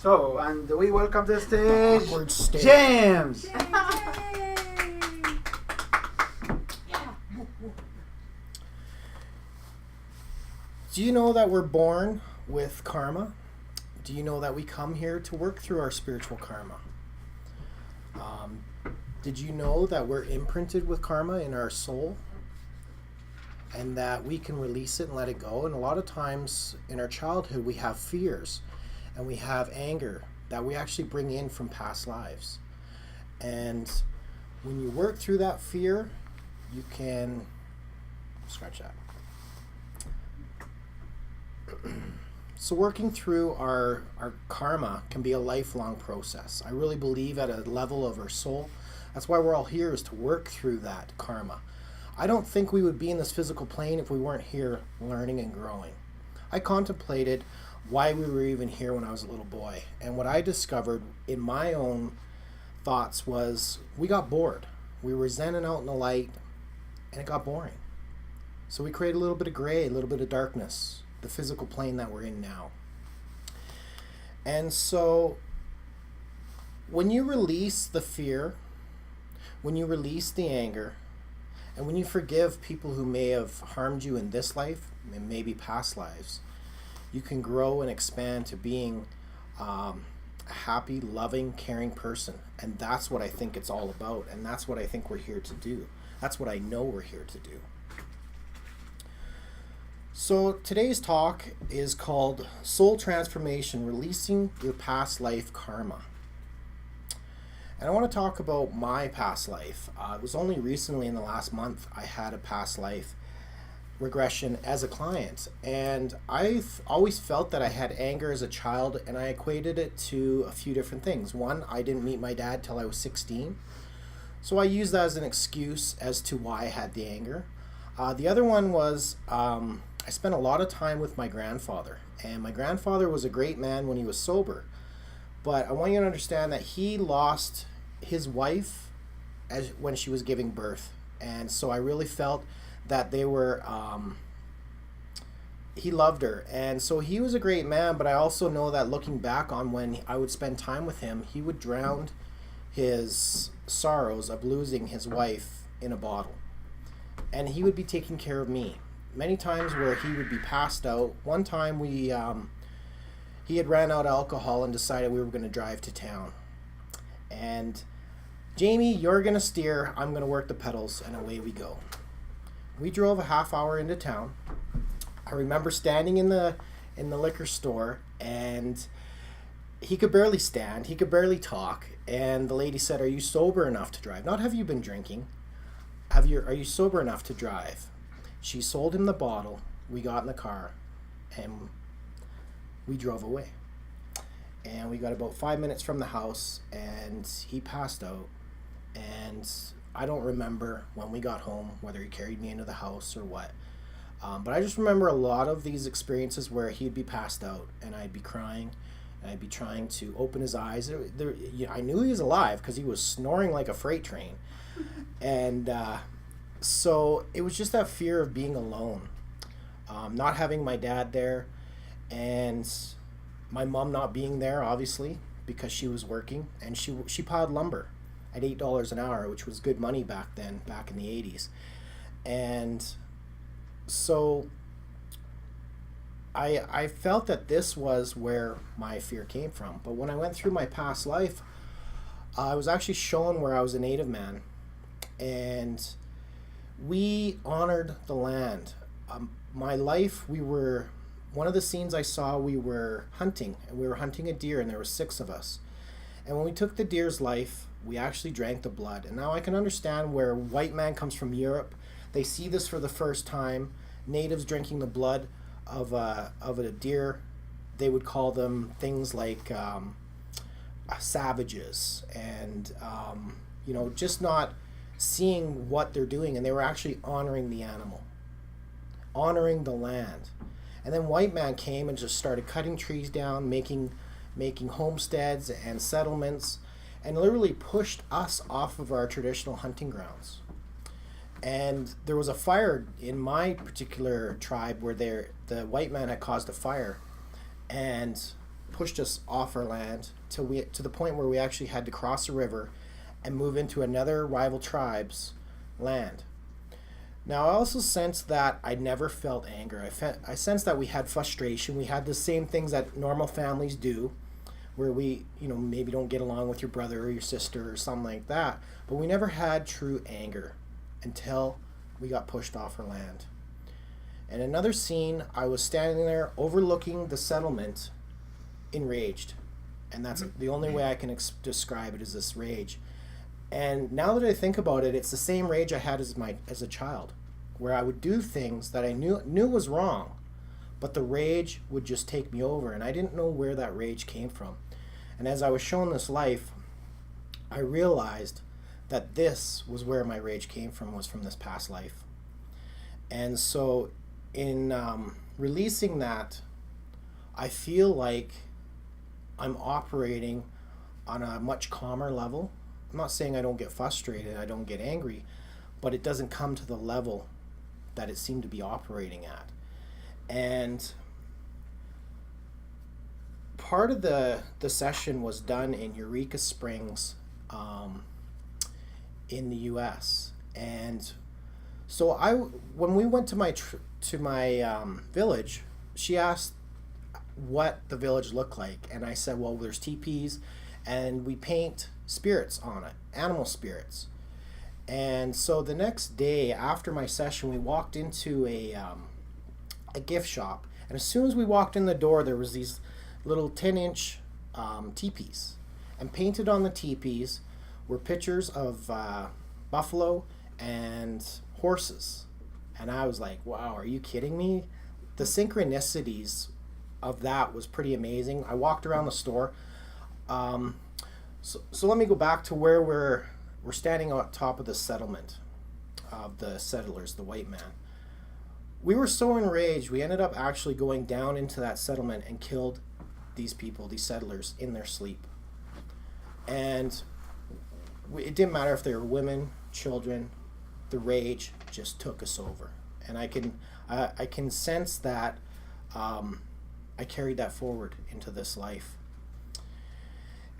So, and we welcome to the stage, Awkward stage. James. Do you know that we're born with karma? Do you know that we come here to work through our spiritual karma? Did you know that we're imprinted with karma in our soul? And that we can release it and let it go? And a lot of times in our childhood we have fears and we have anger that we actually bring in from past lives. And when you work through that fear, you can scratch that. So working through our karma can be a lifelong process. I really believe at a level of our soul. That's why we're all here, is to work through that karma. I don't think we would be in this physical plane if we weren't here learning and growing. I contemplated why we were even here when I was a little boy. And what I discovered in my own thoughts was we got bored. We were zenning out in the light and it got boring. So we created a little bit of gray, a little bit of darkness, the physical plane that we're in now. And so when you release the fear, when you release the anger, and when you forgive people who may have harmed you in this life and maybe past lives, you can grow and expand to being a happy, loving, caring person. And that's what I think it's all about. And that's what I think we're here to do. That's what I know we're here to do. So today's talk is called Soul Transformation, Releasing Your Past Life Karma. And I want to talk about my past life. It was only recently in the last month I had a past life regression as a client. And I've always felt that I had anger as a child, and I equated it to a few different things. One, I didn't meet my dad till I was 16. So I used that as an excuse as to why I had the anger. The other one was I spent a lot of time with my grandfather. And my grandfather was a great man when he was sober. But I want you to understand that he lost his wife when she was giving birth. And so I really felt that they were, he loved her. And so he was a great man, but I also know that looking back on when I would spend time with him, he would drown his sorrows of losing his wife in a bottle. And he would be taking care of me. Many times where he would be passed out. One time he had ran out of alcohol and decided we were going to drive to town. And Jamie, you're going to steer, I'm going to work the pedals, and away we go. We drove a half hour into town. I remember standing in the liquor store, and he could barely stand, he could barely talk, and the lady said, "Are you sober enough to drive? Not have you been drinking? Are you sober enough to drive?" She sold him the bottle. We got in the car, and we drove away. And we got about 5 minutes from the house, and he passed out. And I don't remember when we got home, whether he carried me into the house or what. But I just remember a lot of these experiences where he'd be passed out, and I'd be crying, and I'd be trying to open his eyes. I knew he was alive because he was snoring like a freight train. And so it was just that fear of being alone, not having my dad there, and my mom not being there, obviously, because she was working, and she piled lumber at $8 an hour, which was good money back then, back in the 80s. And so I felt that this was where my fear came from. But when I went through my past life, I was actually shown where I was a Native man, and we honored the land. My life, one of the scenes I saw, we were hunting, and we were hunting a deer, and there were 6 of us. And when we took the deer's life, we actually drank the blood. And now I can understand where white man comes from Europe. They see this for the first time. Natives drinking the blood of a deer. They would call them things like savages, and just not seeing what they're doing. And they were actually honoring the animal, honoring the land. And then white man came and just started cutting trees down, making homesteads and settlements, and literally pushed us off of our traditional hunting grounds. And there was a fire in my particular tribe where the white man had caused a fire, and pushed us off our land to the point where we actually had to cross a river and move into another rival tribe's land. Now, I also sensed that I never felt anger. I sensed that we had frustration. We had the same things that normal families do, where we, maybe don't get along with your brother or your sister or something like that. But we never had true anger until we got pushed off our land. And another scene, I was standing there overlooking the settlement, enraged. And that's the only way I can describe it, is this rage. And now that I think about it, it's the same rage I had as a child, where I would do things that I knew was wrong, but the rage would just take me over, and I didn't know where that rage came from. And as I was shown this life, I realized that this was where my rage came from, was from this past life. And so in releasing that, I feel like I'm operating on a much calmer level. I'm not saying I don't get frustrated, I don't get angry, but it doesn't come to the level that it seemed to be operating at. And part of the session was done in Eureka Springs, in the U.S. And so when we went to my village, she asked what the village looked like, and I said, well, there's teepees, and we paint spirits on it, animal spirits. And so the next day after my session, we walked into a gift shop, and as soon as we walked in the door, there was these little 10-inch teepees, and painted on the teepees were pictures of buffalo and horses. And I was like, wow, are you kidding me? The synchronicities of that was pretty amazing. I walked around the store. So let me go back to where we're standing on top of the settlement of the settlers, the white man. We were so enraged, we ended up actually going down into that settlement and killed these people, these settlers, in their sleep. And it didn't matter if they were women, children, the rage just took us over. And I can sense that I carried that forward into this life.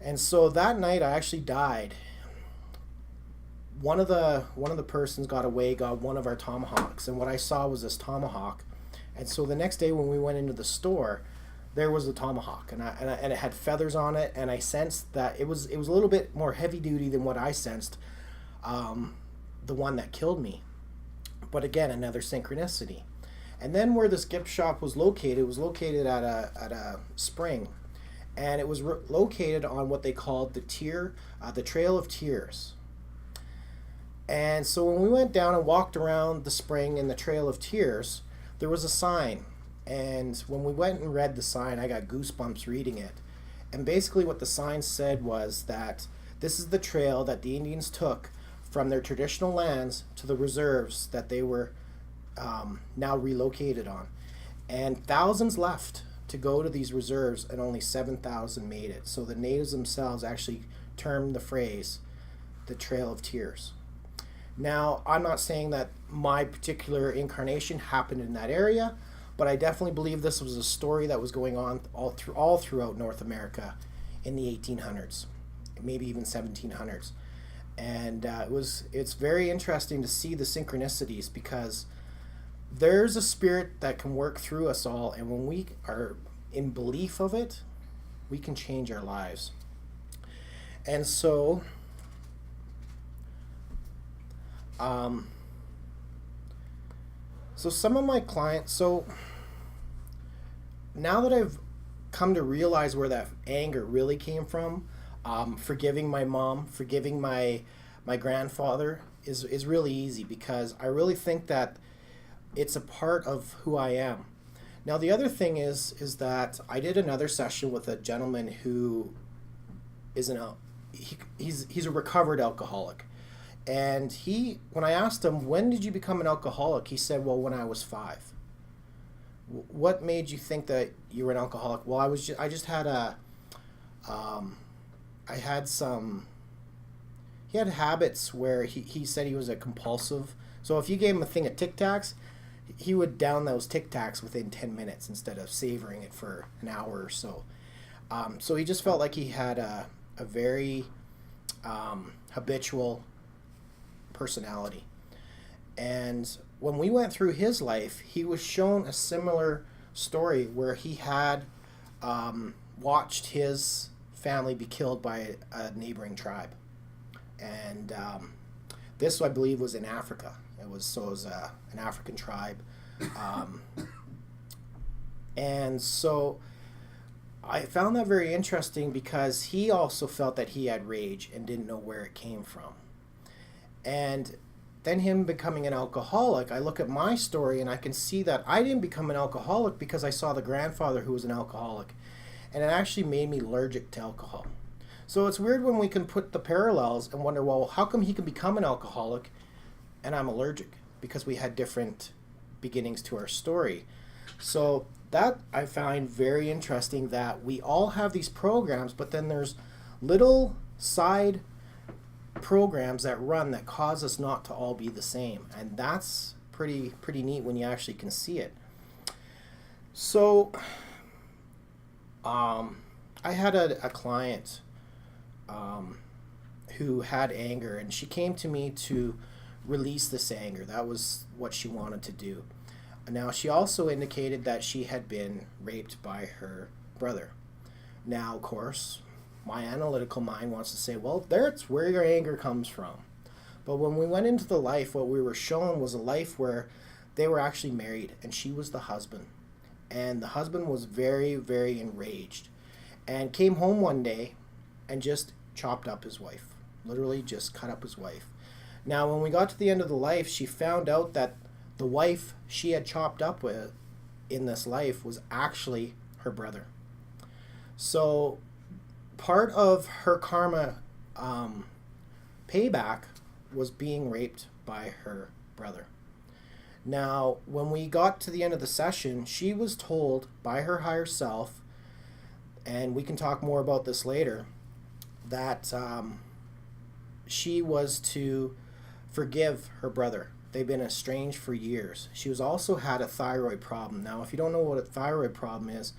And so that night I actually died. One of the persons got away, got one of our tomahawks, and what I saw was this tomahawk. And so the next day when we went into the store, there was a tomahawk, and it had feathers on it, and I sensed that it was a little bit more heavy duty than what I sensed, the one that killed me. But again, another synchronicity. And then where this gift shop was located, it was located at a spring, and it was located on what they called the Trail of Tears. And so when we went down and walked around the spring in the Trail of Tears, there was a sign. And when we went and read the sign, I got goosebumps reading it. And basically what the sign said was that this is the trail that the Indians took from their traditional lands to the reserves that they were now relocated on. And thousands left to go to these reserves, and only 7,000 made it. So the natives themselves actually termed the phrase the Trail of Tears. Now, I'm not saying that my particular incarnation happened in that area, but I definitely believe this was a story that was going on all throughout North America in the 1800s, maybe even 1700s. And it's very interesting to see the synchronicities, because there's a spirit that can work through us all, and when we are in belief of it, we can change our lives. And so some of my clients, so now that I've come to realize where that anger really came from, forgiving my mom, forgiving my grandfather is really easy, because I really think that it's a part of who I am. Now the other thing is that I did another session with a gentleman who is he's a recovered alcoholic. And when I asked him, when did you become an alcoholic? He said, well, when I was 5. What made you think that you were an alcoholic? Well, I just had he had habits where he said he was a compulsive. So if you gave him a thing of Tic Tacs, he would down those Tic Tacs within 10 minutes instead of savoring it for an hour or so. So he just felt like he had a very habitual personality. And when we went through his life, he was shown a similar story where he had watched his family be killed by a neighboring tribe. And this, I believe, was in Africa. It was an African tribe. Um, and so I found that very interesting because he also felt that he had rage and didn't know where it came from. And then him becoming an alcoholic, I look at my story and I can see that I didn't become an alcoholic because I saw the grandfather who was an alcoholic. And it actually made me allergic to alcohol. So it's weird when we can put the parallels and wonder, well, how come he can become an alcoholic and I'm allergic? Because we had different beginnings to our story. So that I find very interesting, that we all have these programs, but then there's little side programs that run that cause us not to all be the same. And that's pretty neat when you actually can see it. So I had a client who had anger, and she came to me to release this anger. That was what she wanted to do. Now, she also indicated that she had been raped by her brother. Now, of course, my analytical mind wants to say, well, that's where your anger comes from. But when we went into the life, what we were shown was a life where they were actually married, and she was the husband. And the husband was very, very enraged and came home one day and just chopped up his wife. Literally just cut up his wife. Now, when we got to the end of the life, she found out that the wife she had chopped up with in this life was actually her brother. So part of her karma payback was being raped by her brother. Now, when we got to the end of the session, she was told by her higher self, and we can talk more about this later, that she was to forgive her brother. They've been estranged for years. She was also had a thyroid problem. Now, if you don't know what a thyroid problem is,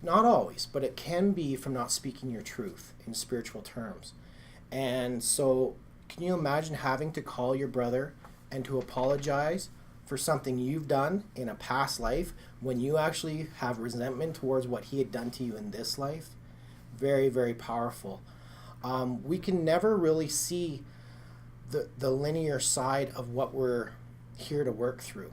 not always, but it can be from not speaking your truth in spiritual terms. And so, can you imagine having to call your brother and to apologize for something you've done in a past life when you actually have resentment towards what he had done to you in this life? Very, very powerful. We can never really see the linear side of what we're here to work through.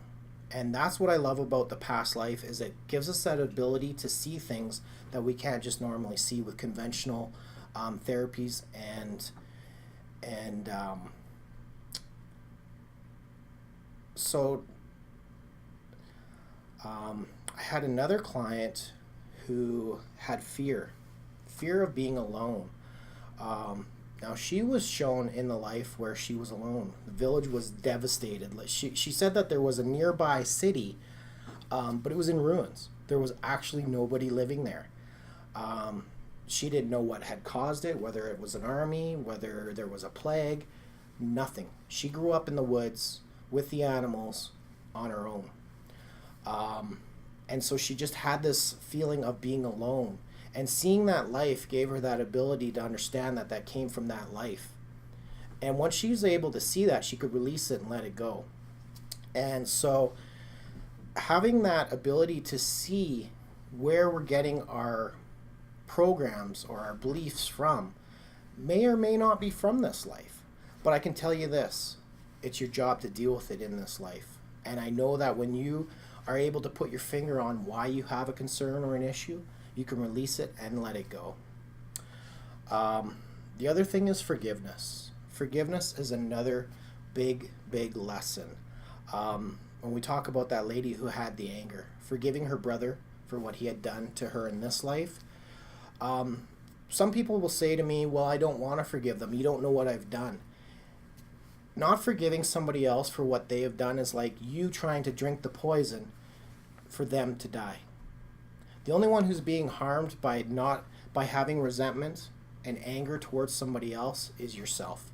And that's what I love about the past life, is it gives us that ability to see things that we can't just normally see with conventional therapies and so I had another client who had fear of being alone. Now, she was shown in the life where she was alone. The village was devastated. She said that there was a nearby city, but it was in ruins. There was actually nobody living there. She didn't know what had caused it, whether it was an army, whether there was a plague, nothing. She grew up in the woods with the animals on her own. And so she just had this feeling of being alone. And seeing that life gave her that ability to understand that that came from that life. And once she was able to see that, she could release it and let it go. And so having that ability to see where we're getting our programs or our beliefs from may or may not be from this life. But I can tell you this, it's your job to deal with it in this life. And I know that when you are able to put your finger on why you have a concern or an issue, you can release it and let it go. The other thing is forgiveness. Forgiveness is another big lesson. When we talk about that lady who had the anger, forgiving her brother for what he had done to her in this life. Some people will say to me, well, I don't want to forgive them. You don't know what I've done. Not forgiving somebody else for what they have done is like you trying to drink the poison for them to die. The only one who's being harmed by having resentment and anger towards somebody else is yourself.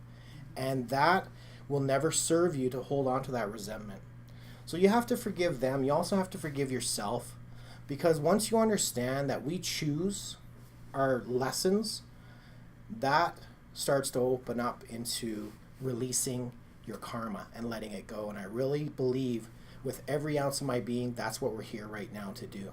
And that will never serve you to hold on to that resentment. So you have to forgive them. You also have to forgive yourself Because once you understand that we choose our lessons, that starts to open up into releasing your karma and letting it go. And I really believe with every ounce of my being, that's what we're here right now to do.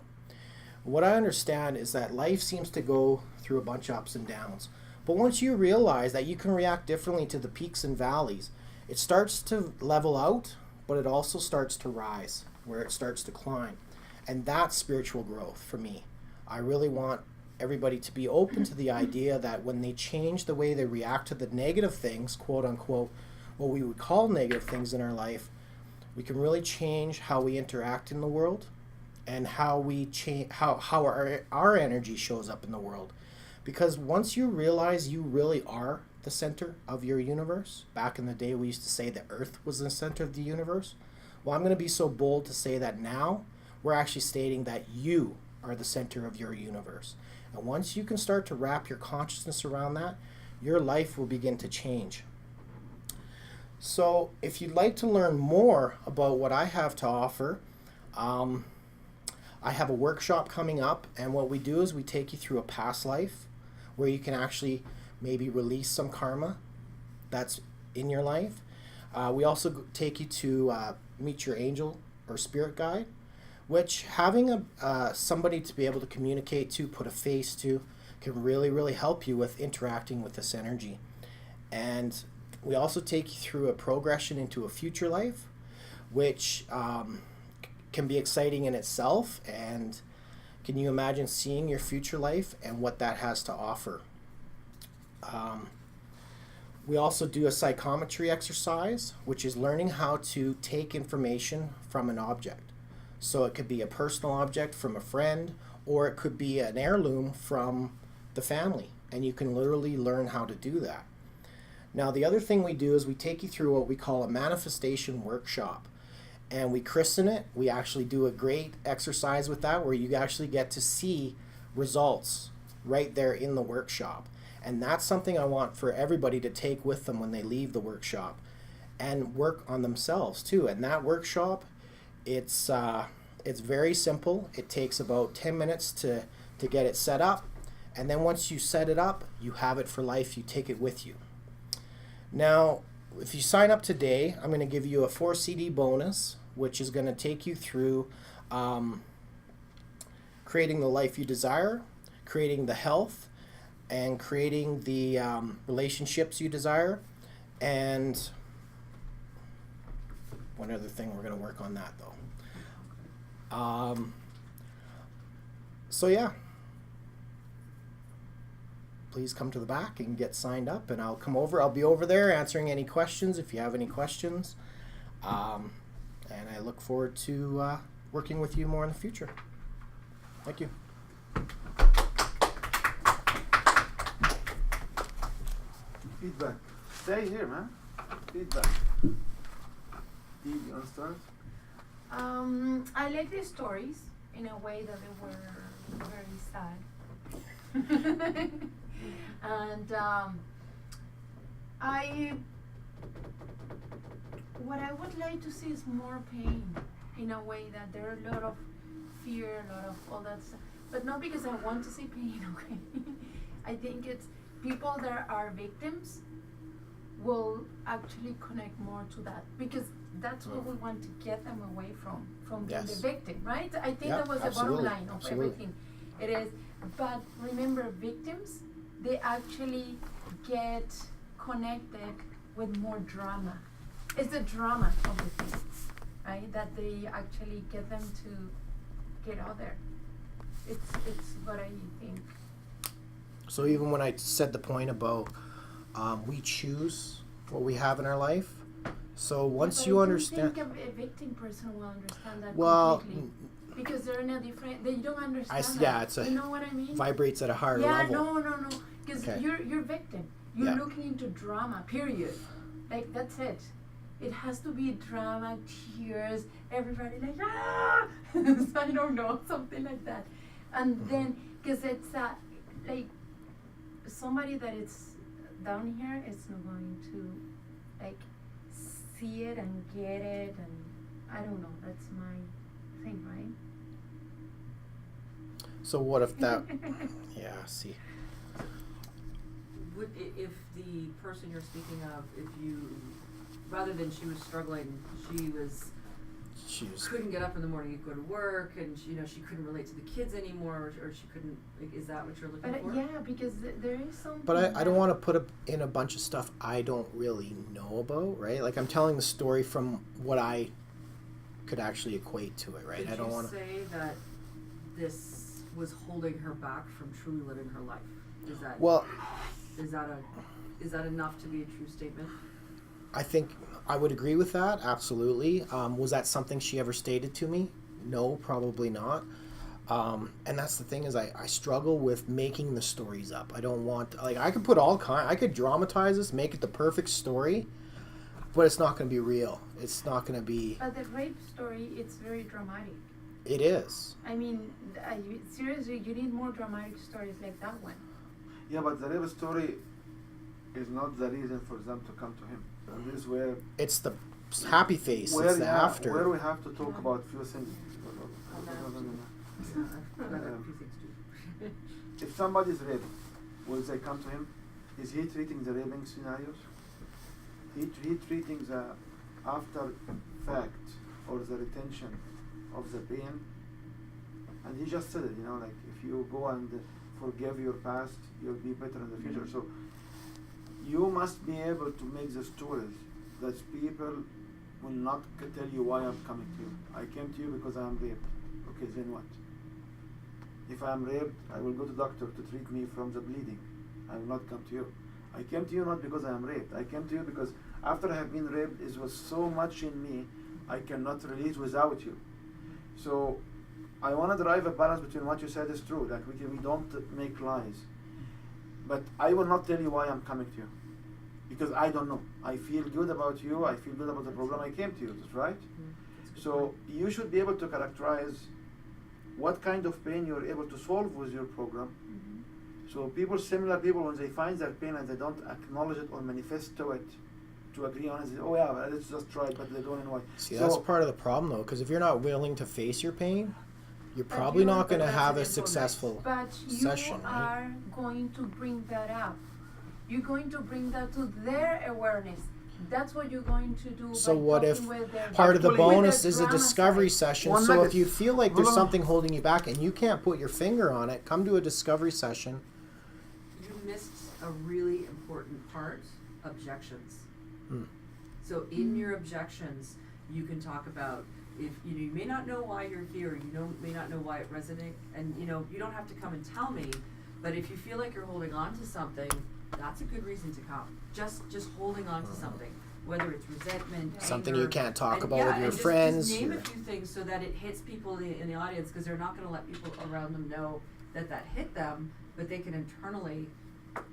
What I understand is that life seems to go through a bunch of ups and downs. But once you realize that you can react differently to the peaks and valleys, it starts to level out, but it also starts to rise, where it starts to climb. And that's spiritual growth for me. I really want everybody to be open to the idea that when they change the way they react to the negative things, quote unquote, what we would call negative things in our life, we can really change how we interact in the world and how we change how our energy shows up in the world. Because once you realize you really are the center of your universe, back in the day we used to say the earth was the center of the universe. Well, I'm going to be so bold to say that now we're actually stating that you are the center of your universe. And once you can start to wrap your consciousness around that, your life will begin to change. So if you'd like to learn more about what I have to offer, I have a workshop coming up, and what we do is we take you through a past life where you can actually maybe release some karma that's in your life. We also take you to meet your angel or spirit guide, which having somebody to be able to communicate to, put a face to, can really, really help you with interacting with this energy. And we also take you through a progression into a future life, which can be exciting in itself. And can you imagine seeing your future life and what that has to offer? We also do a psychometry exercise, which is learning how to take information from an object. So it could be a personal object from a friend, or it could be an heirloom from the family, and you can literally learn how to do that. Now, the other thing we do is we take you through what we call a manifestation workshop, and we christen it. We actually do a great exercise with that where you actually get to see results right there in the workshop. And that's something I want for everybody to take with them when they leave the workshop and work on themselves too. And that workshop, it's very simple. It takes about 10 minutes to get it set up. And then once you set it up, you have it for life. You take it with you. Now, if you sign up today, I'm going to give you a 4 CD bonus, which is going to take you through creating the life you desire, creating the health, and creating the relationships you desire. And one other thing, we're going to work on that though. So yeah, please come to the back and get signed up, and I'll come over. I'll be over there answering any questions if you have any questions. And I look forward to working with you more in the future. Thank you. Feedback. Stay here, man. Feedback. Do you understand? I like the stories in a way that they were very sad. And what I would like to see is more pain, in a way that there are a lot of fear, a lot of all that stuff. But not because I want to see pain, okay? I think it's people that are victims will actually connect more to that, because that's what we want to get them away from being the victim, right? I think that was the bottom line of everything. It is, but remember, victims, they actually get connected with more drama. It's the drama of the thing, right? That they actually get them to get out there. It's what I think. So even when I said the point about we choose what we have in our life, so once you understand, I think a victim person will understand that completely. Because they're in a different. They don't understand. It's you know what I mean? Vibrates at a higher level. No. Because you're victim. You're looking into drama. Period. Like that's it. It has to be drama, tears, everybody like so I don't know, something like that. And then, because it's like somebody that is down here is not going to like see it and get it, and I don't know. That's my thing, right? So what if that? Yeah. See. Would if the person you're speaking of, if you, rather than she was struggling, She was. couldn't get up in the morning to go to work, and she couldn't relate to the kids anymore, or she couldn't. Like, is that what you're looking But for? yeah, because there is something. But I don't want to put in a bunch of stuff I don't really know about, right? Like I'm telling the story from what I could actually equate to it, right? Did I don't you want to. say that this was holding her back from truly living her life? Is that Well, is that enough to be a true statement? I think I would agree with that. Absolutely. Was that something she ever stated to me? No, probably not. And that's the thing is I struggle with making the stories up. I don't want I could put I could dramatize this, make it the perfect story, but it's not going to be real. It's not going to be. But the rape story, it's very dramatic. It is. I mean, seriously, you need more dramatic stories like that one. Yeah, but the rape story is not the reason for them to come to him. And this is where It's the happy face. It's the after. where we have to talk about few things. I've got a few things too. If somebody is raped, will they come to him? Is he treating the raping scenarios? He treating the after fact or the retention of the pain? And he just said it, like if you go and forgive your past, you'll be better in the future. So you must be able to make the stories that people will not tell you why I'm coming to you. I came to you because I am raped. Okay, then what? If I am raped, I will go to doctor to treat me from the bleeding. I will not come to you. I came to you not because I am raped. I came to you because after I have been raped, it was so much in me, I cannot release without you. So I want to drive a balance between what you said is true, that we don't make lies. But I will not tell you why I'm coming to you. Because I don't know. I feel good about you. I feel good about the problem I came to you. That's right? So you should be able to characterize what kind of pain you're able to solve with your program. So similar people, when they find their pain and they don't acknowledge it or manifest to it, to agree on it, they say, oh yeah, let's just try it, but they don't know why. See, that's part of the problem though, because if you're not willing to face your pain, you're probably not going to have a successful But you session, right? are going to bring that up. You're going to bring that to their awareness. That's what you're going to do. So by what if talking with them. part of the With the bonus is a drama discovery side. session? One So nugget. if you feel like there's Hold on. something holding you back and you can't put your finger on it, come to a discovery session. You missed a really important part: objections. So in your objections, you can talk about if you may not know why you're here, may not know why it resonates, and you don't have to come and tell me, but if you feel like you're holding on to something, that's a good reason to come. Just holding on to something, whether it's resentment, Something anger, you can't talk and, about yeah, with your and friends. Just name a few things so that it hits people in the audience, because they're not going to let people around them know that hit them, but they can internally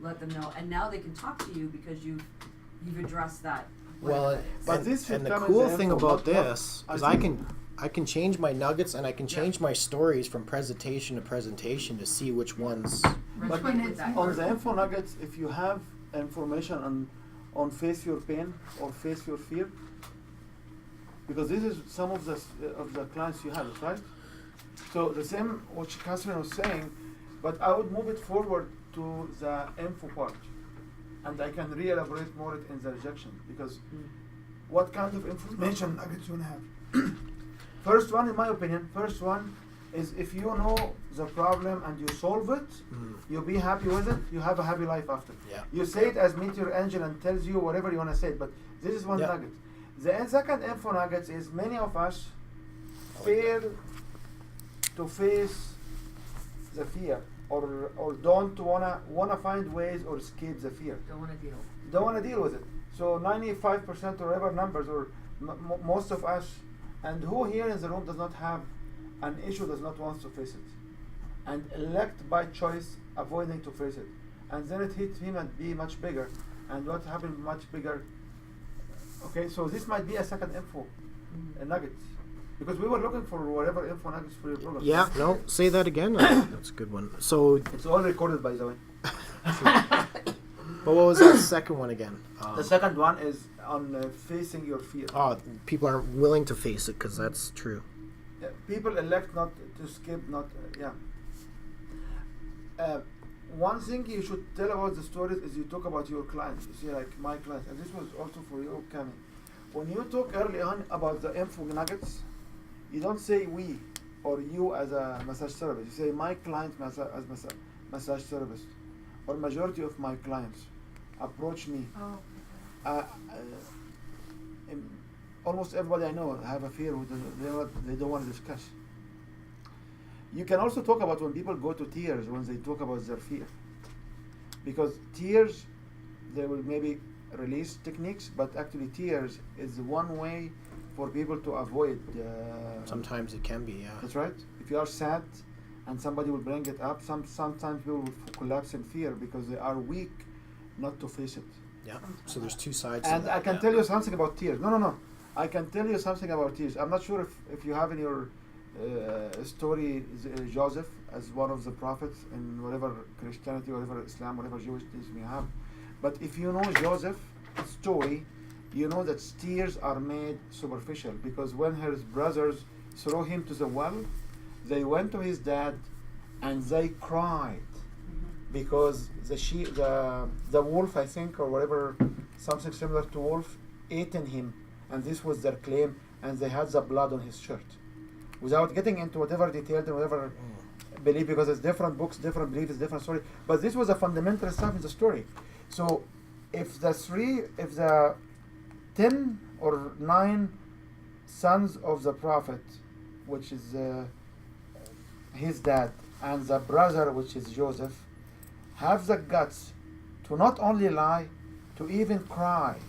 let them know, and now they can talk to you because you've addressed that. Well, But and, this should and the come as cool an thing info, about not- not- this I is think- I can change my nuggets and I can change my stories from presentation to presentation to see which ones. But one with is that. more- on the info nuggets, if you have information on face your pain or face your fear, because this is some of the clients you have, right? So the same what Catherine was saying, but I would move it forward to the info part, and I can re-elaborate more it in the rejection, because what kind of information nuggets you have? First one, in my opinion, is if you know the problem and you solve it, you'll be happy with it, you have a happy life after. Yeah. You say it as meet your angel and tells you whatever you want to say, but this is one Yeah. nugget. The second info nugget is many of us fail to face the fear or don't wanna find ways or escape the fear. Don't want to deal. Don't want to deal with it. So 95% or whatever numbers, or most of us, and who here in the room does not have an issue, does not want to face it, and elect by choice avoiding to face it, and then it hit him and be much bigger, and what happened much bigger. Okay, so this might be a second info a nugget, because we were looking for whatever info nuggets for your program. Yeah, no, say that again. That's a good one. So, It's all recorded, by the way. but what was that second one again? The second one is on facing your fear. People aren't willing to face it because that's true. People elect not to skip, not yeah. one thing you should tell about the stories is you talk about your clients. You see, like my clients, and this was also for you, Kami. When you talk early on about the info nuggets, you don't say we or you as a massage therapist. You say my client as massage therapist, or majority of my clients approach me. Oh. Almost everybody I know have a fear they don't want to discuss. You can also talk about when people go to tears when they talk about their fear, because tears, they will maybe release techniques, but actually tears is one way for people to avoid. Sometimes it can be, yeah. That's right. If you are sad and somebody will bring it up, sometimes people will collapse in fear because they are weak not to face it. Yeah. So there's two sides. to And that, I can yeah. tell you something about tears. No. I can tell you something about tears. I'm not sure if you have in your story Joseph as one of the prophets in whatever Christianity, whatever Islam, whatever Jewishness we have. But if you know Joseph's story, you know that tears are made superficial, because when his brothers threw him to the well, they went to his dad and they cried because the wolf, I think, or whatever, something similar to wolf, eaten him, and this was their claim, and they had the blood on his shirt. Without getting into whatever detail and whatever belief, because it's different books, different beliefs, different story. But this was a fundamental stuff in the story. So if the 10 or 9 sons of the prophet, which is his dad, and the brother, which is Joseph, have the guts to not only lie, to even cry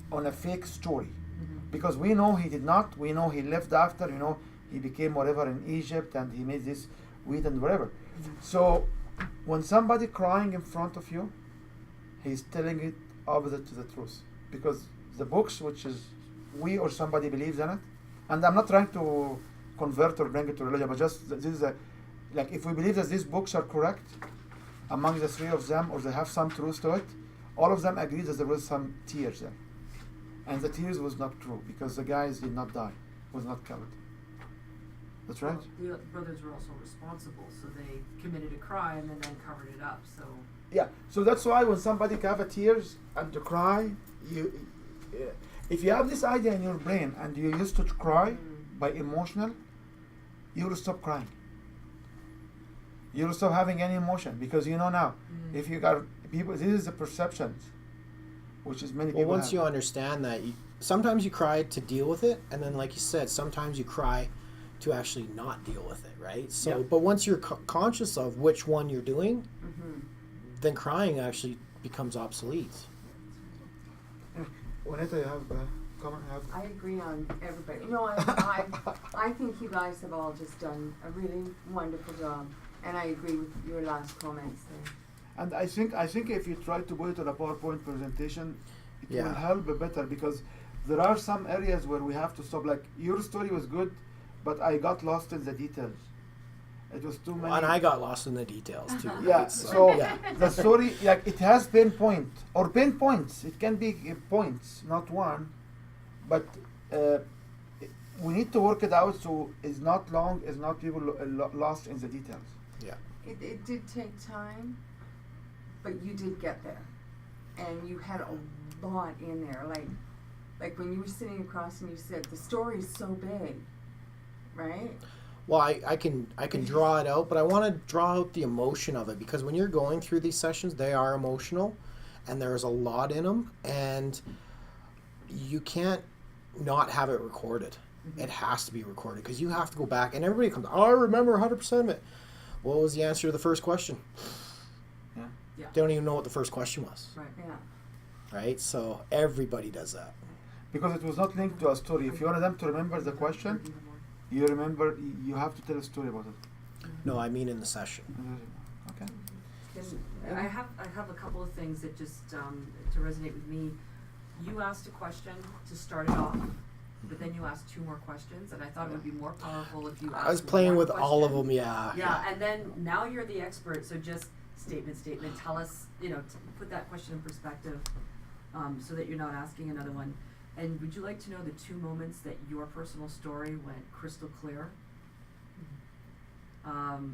on a fake story. Because we know he did not, we know he lived after, he became whatever in Egypt and he made this wheat and whatever. So when somebody crying in front of you, he's telling it opposite to the truth. Because the books, which is we or somebody believes in it, and I'm not trying to convert or bring it to religion, but just this is like if we believe that these books are correct among the 3 of them, or they have some truth to it, all of them agree that there was some tears there. And the tears was not true, because the guys did not die, was not killed. That's right? Well, the brothers were also responsible, so they committed a crime and then covered it up. So Yeah, so that's why when somebody have a tears and to cry, if you have this idea in your brain and you used to cry by emotional, you will stop crying. You will stop having any emotion, because you know now, if you got people, this is the perceptions, which is many Well, people once have. you understand that, sometimes you cry to deal with it, and then, like you said, sometimes you cry to actually not deal with it, right? So, Yeah. but once you're conscious of which one you're doing, then crying actually becomes obsolete. Juanita, you have comment? I agree on everybody. I think you guys have all just done a really wonderful job, and I agree with your last comments there. And I think if you try to put it on a PowerPoint presentation, it will Yeah. help better, because there are some areas where we have to stop. Like your story was good, but I got lost in the details. It was too many. And I got lost in the details too. Yeah. right? So yeah. the story, like it has pinpoint or pinpoints. It can be points, not one, but we need to work it out so it's not long, it's not people lost in the details. Yeah. It did take time, but you did get there, and you had a lot in there. Like when you were sitting across and you said the story is so big, right? Well, I can draw it out, but I want to draw out the emotion of it, because when you're going through these sessions, they are emotional, and there's a lot in them, and you can't not have it recorded. It has to be recorded, because you have to go back, and everybody comes, oh, I remember 100% of it. What was the answer to the first question? Yeah. Yeah. They don't even know what the first question was, right. Yeah. right? So everybody does that. Because it was not linked to a story. If you want them to remember the question, you remember. You have to tell a story about it. No, I mean in the session. Okay. I have a couple of things that just to resonate with me. You asked a question to start it off, but then you asked 2 more questions, and I thought it would be more powerful if you asked I was playing one with all of question. them, yeah. Yeah, and then now you're the expert, so just statement. Tell us, put that question in perspective, so that you're not asking another one. And would you like to know the 2 moments that your personal story went crystal clear?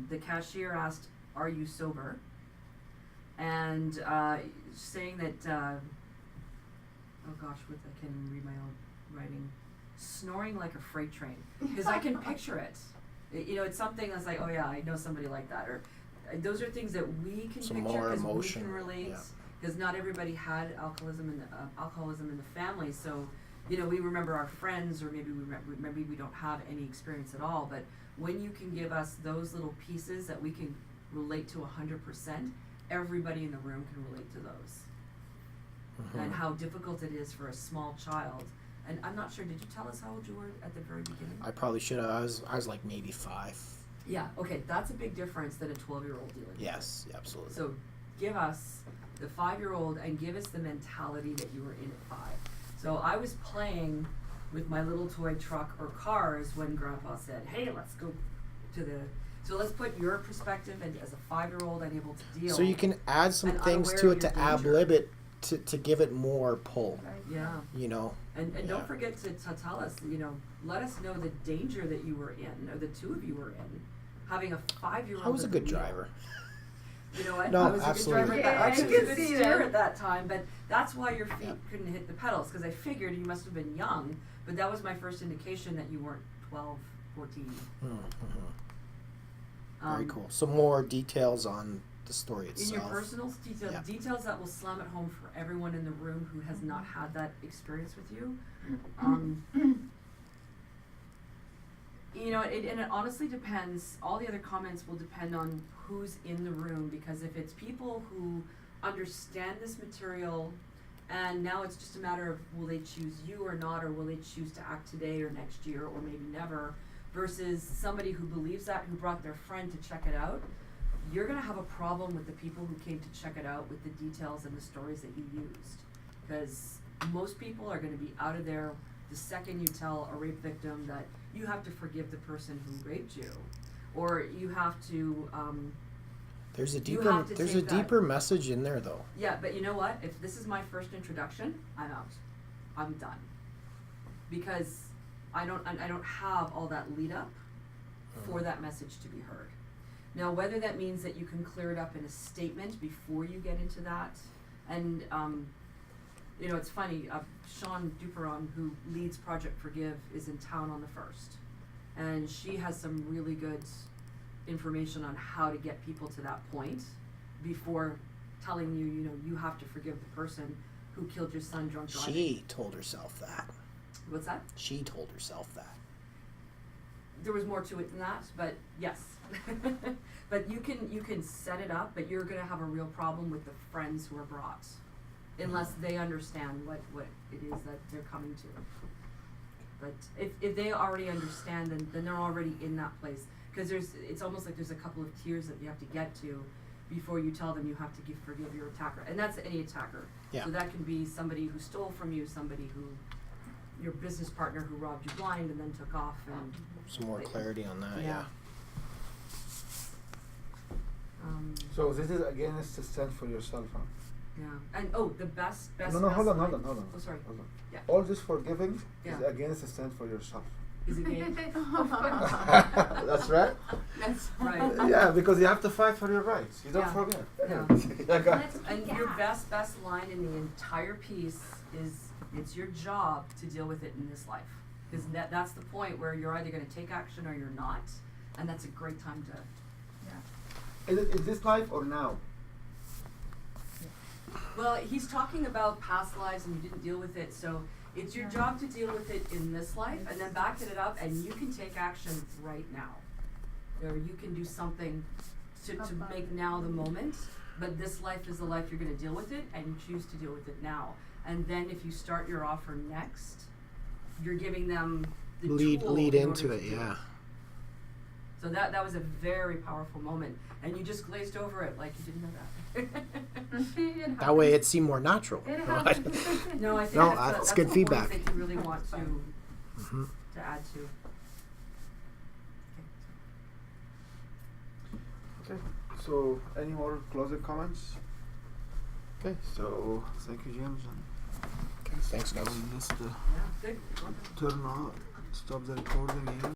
The cashier asked are you sober? And saying that, oh gosh, I can't even read my own writing. Snoring like a freight train, because I can picture it. You know, it's something that's like, oh yeah, I know somebody like that, or those are things that we can Some picture more because we emotion, can relate. yeah. Because not everybody had alcoholism in the family, so you know we remember our friends, or maybe we don't have any experience at all. But when you can give us those little pieces that we can relate to 100%, everybody in the room can relate to those. Mhm. And how difficult it is for a small child. And I'm not sure, did you tell us how old you were at the very beginning? I probably should have. I was like maybe 5. Yeah, okay, that's a big difference than a 12-year-old dealing with it. Yes, absolutely. So give us the 5-year-old and give us the mentality that you were in at 5. So I was playing with my little toy truck or cars when Grandpa said, hey, let's go to the... So let's put your perspective and as a 5-year-old unable to deal. So you can add some and things unaware to of it your to ad danger. lib it to give it more pull. Yeah. You know. And Yeah. don't forget to tell us, you know, let us know the danger that you were in, or the two of you were in, having a 5-year-old. I was a at good the wheel. driver. You know what? No, I was absolutely. a good driver at that. Yeah, I I was a can good see steer that. at that time, but that's why your feet Yeah. couldn't hit the pedals, because I figured you must have been young, but that was my first indication that you weren't 12, 14. Mm-hmm. Very Um, cool. Some more details on the story In itself. your personal details, Yeah. details that will slam it home for everyone in the room who has not had that experience with you. You know, and it honestly depends. All the other comments will depend on who's in the room, because if it's people who understand this material, and now it's just a matter of will they choose you or not, or will they choose to act today or next year or maybe never, versus somebody who believes that, who brought their friend to check it out, you're going to have a problem with the people who came to check it out with the details and the stories that you used. Because most people are going to be out of there the second you tell a rape victim that you have to forgive the person who raped you, or you have to, There's a you deeper have to there's a take that. deeper message in there though. Yeah, but you know what? If this is my first introduction, I'm out. I'm done. Because I don't have all that lead up for that message to be heard. Now, whether that means that you can clear it up in a statement before you get into that, and you know, it's funny, Sean Duperon, who leads Project Forgive, is in town on the 1st. And she has some really good information on how to get people to that point before telling you, you know, you have to forgive the person who killed your son drunk driving. She told herself that. What's that? She told herself that. There was more to it than that, but yes. But you can set it up, but you're gonna have a real problem with the friends who are brought, unless they understand what it is that they're coming to. But if they already understand, then they're already in that place. Because it's almost like there's a couple of tiers that you have to get to before you tell them you have to forgive your attacker. And that's any attacker. Yeah. So that can be somebody who stole from you, somebody who, your business partner who robbed you blind and then took off, and Some more clarity on that, Yeah. yeah. So this is against to stand for yourself, huh? yeah. And the best No, best hold on. line- Hold Oh, sorry. on. Yeah. All this forgiving Yeah. is against to stand for yourself. Is it game? That's right. That's Right. Yeah, because you have to fight for your rights. You don't Yeah. forget. Yeah. Yeah, go- Let's And kick your ass. best line in the entire piece is it's your job to deal with it in this life. Because that's the point where you're either going to take action or you're not. And that's a great time to... Is it in this life or now? Well, he's talking about past lives and you didn't deal with it, so it's your job to deal with it in this life, and then backing it up, and you can take action right now. Or you can do something to make now the moment, but this life is the life you're going to deal with it, and you choose to deal with it now. And then if you start your offer next, you're giving them the Lead tool in into order it, to do yeah. So that was a very powerful moment, and you just glazed over it like you didn't know that. That way it seemed more natural. It No, happened. No, I think No, that's that's the good point feedback. that you really want to Mhm. add to. Okay. So, any more closing comments? Okay. So, thank you, James. And Okay, thanks guys. just Yeah, good. turn on, stop the recording here.